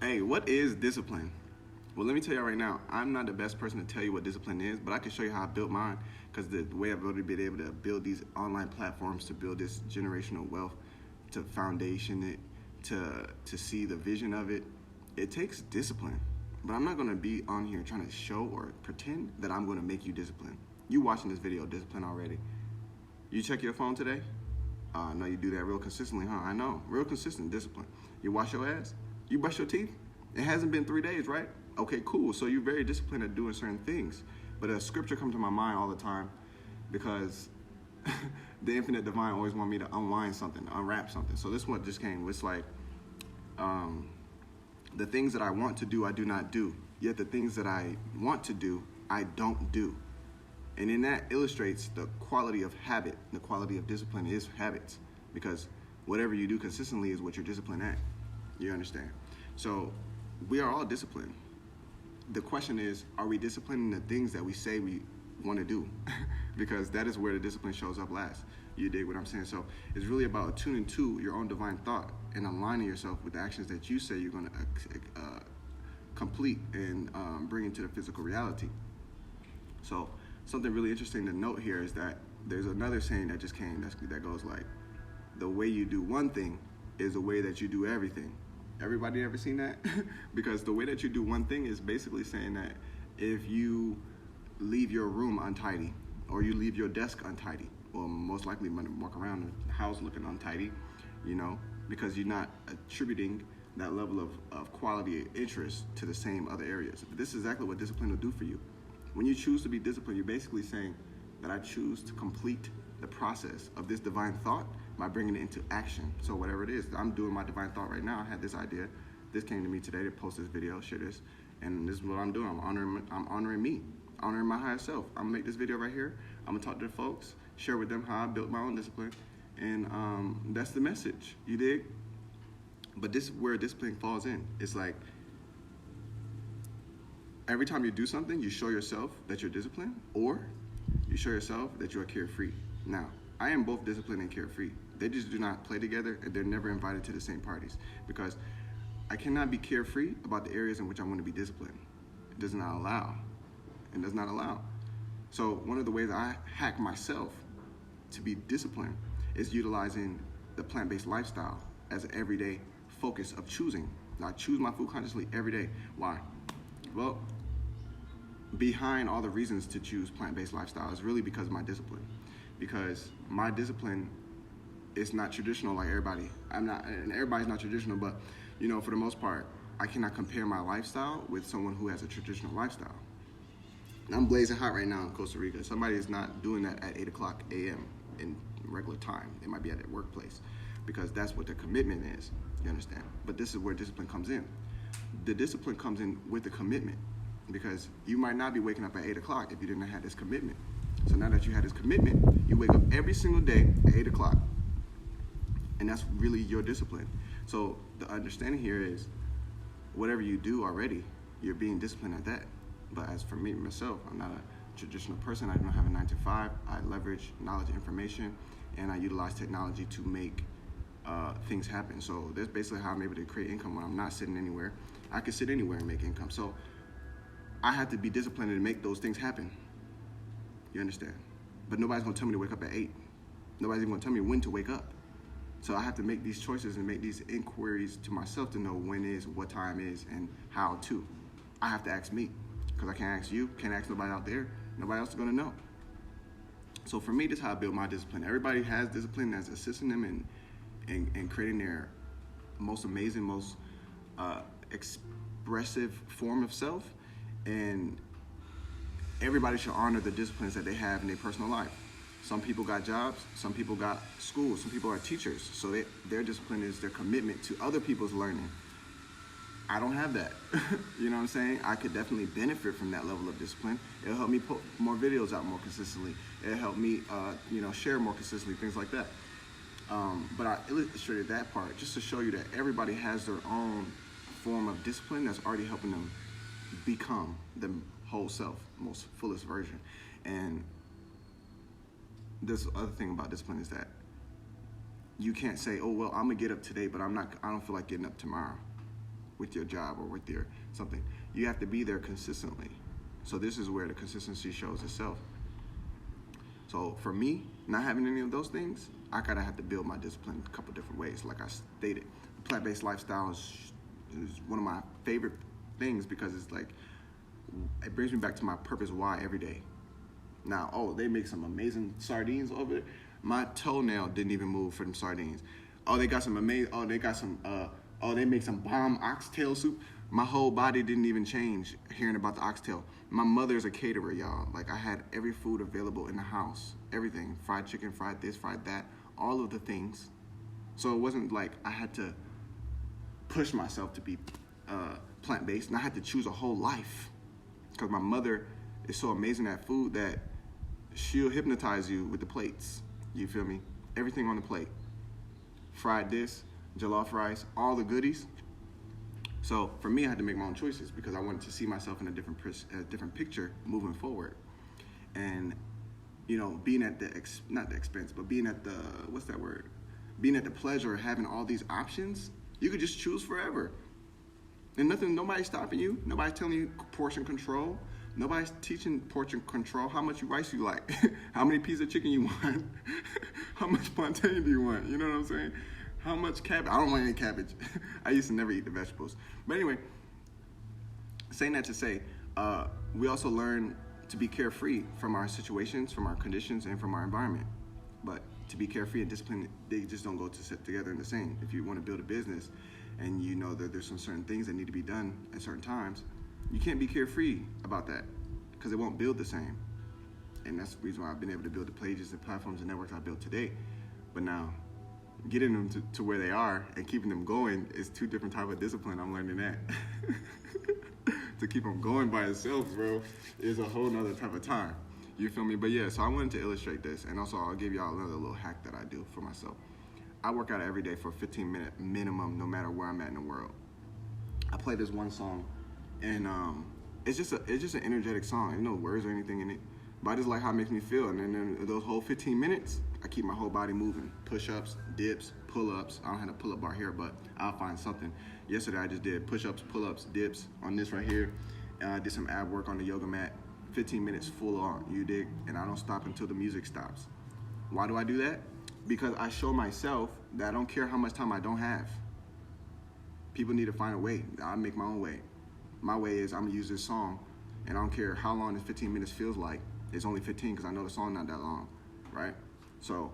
Hey, what is discipline? Well, let me tell you right now, I'm not the best person to tell you what discipline is, but I can show you how I built mine because the way I've already been able to build these online platforms to build this generational wealth, to foundation it, to see the vision of it, it takes discipline. But I'm not going to be on here trying to show or pretend that I'm going to make you disciplined. You watching this video discipline already. You check your phone today? I know you do that real consistently, huh? I know. Real consistent discipline. You wash your ass? You brush your teeth? It hasn't been 3 days, right? Okay, cool. So you're very disciplined at doing certain things. But a scripture comes to my mind all the time because the infinite divine always want me to unwind something, unwrap something. So this one just came. It's like, the things that I want to do, I do not do. Yet the things that I want to do, I don't do. And in that illustrates the quality of habit. The quality of discipline is habits, because whatever you do consistently is what you're disciplined at. You understand? So we are all disciplined. The question is, are we disciplined in the things that we say we want to do? Because that is where the discipline shows up last. You dig what I'm saying? So it's really about attuning to your own divine thought and aligning yourself with the actions that you say you're going to complete and bring into the physical reality. So something really interesting to note here is that there's another saying that just came that goes like, the way you do one thing is the way that you do everything. Everybody ever seen that? Because the way that you do one thing is basically saying that if you leave your room untidy or you leave your desk untidy, well, most likely you're going to walk around the house looking untidy, because you're not attributing that level of quality and interest to the same other areas. But this is exactly what discipline will do for you. When you choose to be disciplined, you're basically saying that I choose to complete the process of this divine thought by bringing it into action. So whatever it is, I'm doing my divine thought right now. I had this idea. This came to me today to post this video, share this, and this is what I'm doing. I'm honoring me, honoring my higher self. I'm gonna make this video right here. I'm gonna talk to the folks, share with them how I built my own discipline, and that's the message. You dig? But this is where discipline falls in. It's like every time you do something, you show yourself that you're disciplined, or you show yourself that you are carefree. Now, I am both disciplined and carefree. They just do not play together, and they're never invited to the same parties, because I cannot be carefree about the areas in which I want to be disciplined. It does not allow. It does not allow. So one of the ways I hack myself to be disciplined is utilizing the plant-based lifestyle as an everyday focus of choosing. Now, I choose my food consciously every day. Why? Well, behind all the reasons to choose plant-based lifestyle is really because of my discipline. Because my discipline is not traditional like everybody. And everybody's not traditional, but for the most part, I cannot compare my lifestyle with someone who has a traditional lifestyle. I'm blazing hot right now in Costa Rica. Somebody is not doing that at 8 o'clock a.m. in regular time. They might be at their workplace, because that's what their commitment is. You understand? But this is where discipline comes in. The discipline comes in with the commitment, because you might not be waking up at 8 o'clock if you didn't have this commitment. So now that you had this commitment, you wake up every single day at 8 o'clock. And that's really your discipline. So the understanding here is, whatever you do already, you're being disciplined at that. But as for me, myself, I'm not a traditional person. I don't have a 9-to-5. I leverage knowledge, information, and I utilize technology to make things happen. So that's basically how I'm able to create income when I'm not sitting anywhere. I can sit anywhere and make income. So I have to be disciplined to make those things happen. You understand? But nobody's gonna tell me to wake up at 8. Nobody's even gonna tell me when to wake up. So I have to make these choices and make these inquiries to myself to know when is, what time is, and how to. I have to ask me, because I can't ask you, can't ask nobody out there. Nobody else is gonna know. So for me, this is how I build my discipline. Everybody has discipline that's assisting them in creating their most amazing, most expressive form of self. And everybody should honor the disciplines that they have in their personal life. Some people got jobs, some people got schools, some people are teachers. So their discipline is their commitment to other people's learning. I don't have that. You know what I'm saying? I could definitely benefit from that level of discipline. It'll help me put more videos out more consistently. It'll help me, share more consistently, things like that. But I illustrated that part just to show you that everybody has their own form of discipline that's already helping them become the whole self, most fullest version. And this other thing about discipline is that you can't say, oh, well, I'm gonna get up today, but I don't feel like getting up tomorrow. with your job or with your something. You have to be there consistently. So this is where the consistency shows itself. So for me, not having any of those things, I gotta have to build my discipline a couple different ways. Like I stated, plant-based lifestyle is one of my favorite things because it's like, it brings me back to my purpose why every day. Now, they make some amazing sardines over there. My toenail didn't even move for them sardines. They got some amazing, they make some bomb oxtail soup. My whole body didn't even change hearing about the oxtail. My mother's a caterer, y'all. Like, I had every food available in the house. Everything. Fried chicken, fried this, fried that. All of the things. So it wasn't like I had to push myself to be plant-based. And I had to choose a whole life. Because my mother is so amazing at food that she'll hypnotize you with the plates. You feel me? Everything on the plate. Fried this, jollof rice, all the goodies. So for me, I had to make my own choices because I wanted to see myself in a different picture moving forward. And, being at not the expense, but being at the, what's that word? Being at the pleasure of having all these options, you could just choose forever. And nobody's stopping you. Nobody's telling you portion control. Nobody's teaching portion control. How much rice you like? How many pieces of chicken you want? How much plantain do you want? You know what I'm saying? How much cabbage? I don't want any cabbage. I used to never eat the vegetables. But anyway, saying that to say, we also learn to be carefree from our situations, from our conditions, and from our environment. But to be carefree and disciplined, they just don't go to sit together in the same. If you want to build a business and you know that there's some certain things that need to be done at certain times, you can't be carefree about that because it won't build the same. And that's the reason why I've been able to build the pages and platforms and networks I built today. But now, getting them to where they are and keeping them going is two different type of discipline. I'm learning that. To keep them going by itself, bro, is a whole nother type of time. You feel me? But yeah, so I wanted to illustrate this, and also I'll give y'all another little hack that I do for myself. I work out every day for a 15-minute minimum, no matter where I'm at in the world. I play this one song, and it's just an energetic song. There's no words or anything in it, but I just like how it makes me feel. And then those whole 15 minutes, I keep my whole body moving. Push-ups, dips, pull-ups. I don't have a pull-up bar here, but I'll find something. Yesterday, I just did push-ups, pull-ups, dips on this right here. I did some ab work on the yoga mat. 15 minutes full on, you dig? And I don't stop until the music stops. Why do I do that? Because I show myself that I don't care how much time I don't have. People need to find a way. I make my own way. My way is I'm gonna use this song, and I don't care how long this 15 minutes feels like. It's only 15 because I know the song not that long, right? So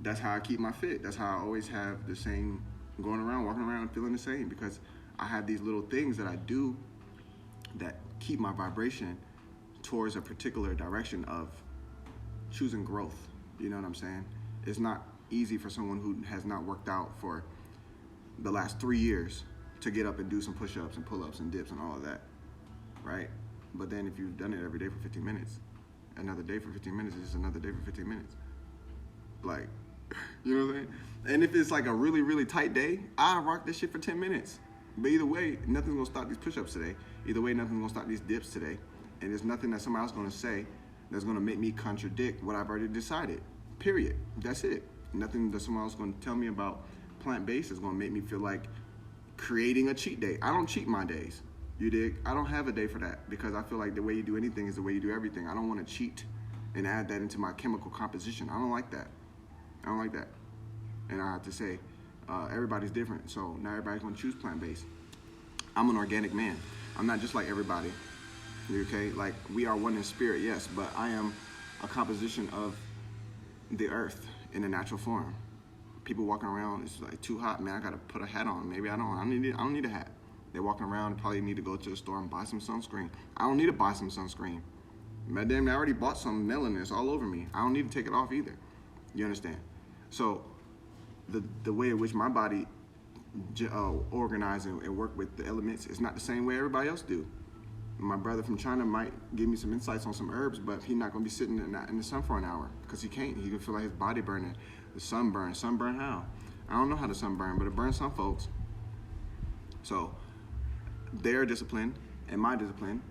that's how I keep my fit. That's how I always have the same, going around, walking around, feeling the same, because I have these little things that I do that keep my vibration towards a particular direction of choosing growth. You know what I'm saying? It's not easy for someone who has not worked out for the last 3 years to get up and do some push-ups and pull-ups and dips and all of that, right? But then if you've done it every day for 15 minutes, another day for 15 minutes is just another day for 15 minutes. Like, you know what I'm saying? And if it's like a really, really tight day, I rock this shit for 10 minutes. But either way, nothing's gonna stop these push-ups today. Either way, nothing's gonna stop these dips today. And there's nothing that somebody else is gonna say that's gonna make me contradict what I've already decided. Period. That's it. Nothing that someone else is gonna tell me about plant-based is gonna make me feel like creating a cheat day. I don't cheat my days. You dig? I don't have a day for that because I feel like the way you do anything is the way you do everything. I don't wanna cheat and add that into my chemical composition. I don't like that. I don't like that. And I have to say, everybody's different, so not everybody's gonna choose plant-based. I'm an organic man. I'm not just like everybody. Okay, like we are one in spirit, yes, but I am a composition of the earth in a natural form. People walking around, it's like too hot, man. I gotta put a hat on. Maybe I don't need a hat. They're walking around, probably need to go to the store and buy some sunscreen. I don't need to buy some sunscreen. Madam, I already bought some melanin. It's all over me. I don't need to take it off either. You understand? So the way in which my body organize and work with the elements is not the same way everybody else do. My brother from China might give me some insights on some herbs, but he's not going to be sitting in the sun for an hour because he can't. He can feel like his body burning. The sunburn. Sunburn how? I don't know how to sunburn, but it burns some folks. So their discipline and my discipline,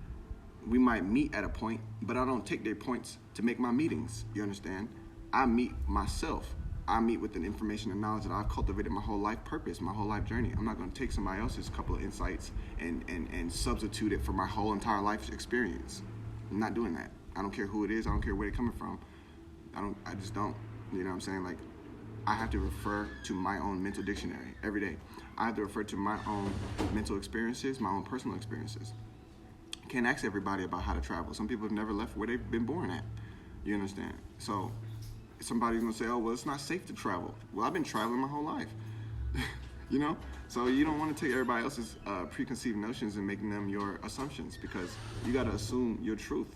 we might meet at a point, but I don't take their points to make my meetings. You understand? I meet myself I meet with the information and knowledge that I've cultivated my whole life purpose, my whole life journey. I'm not going to take somebody else's couple of insights and substitute it for my whole entire life experience. I'm not doing that. I don't care who it is. I don't care where they're coming from. I just don't. You know what I'm saying? Like, I have to refer to my own mental dictionary every day. I have to refer to my own mental experiences, my own personal experiences. Can't ask everybody about how to travel. Some people have never left where they've been born at. You understand? So somebody's gonna say, oh, well, it's not safe to travel. Well, I've been traveling my whole life. You know? So you don't want to take everybody else's preconceived notions and making them your assumptions, because you got to assume your truth.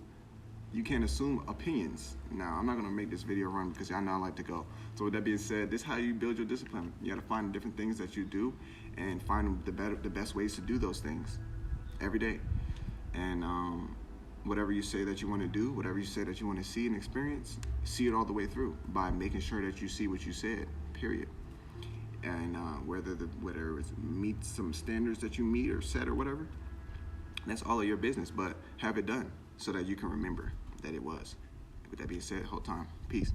You can't assume opinions. Now, I'm not going to make this video run because I know I like to go. So with that being said, this is how you build your discipline. You got to find different things that you do and find the best ways to do those things every day. And whatever you say that you want to do, whatever you say that you want to see and experience, see it all the way through by making sure that you see what you said, period. And whether it meets some standards that you meet or set or whatever, that's all of your business. But have it done so that you can remember that it was. With that being said, whole time, peace.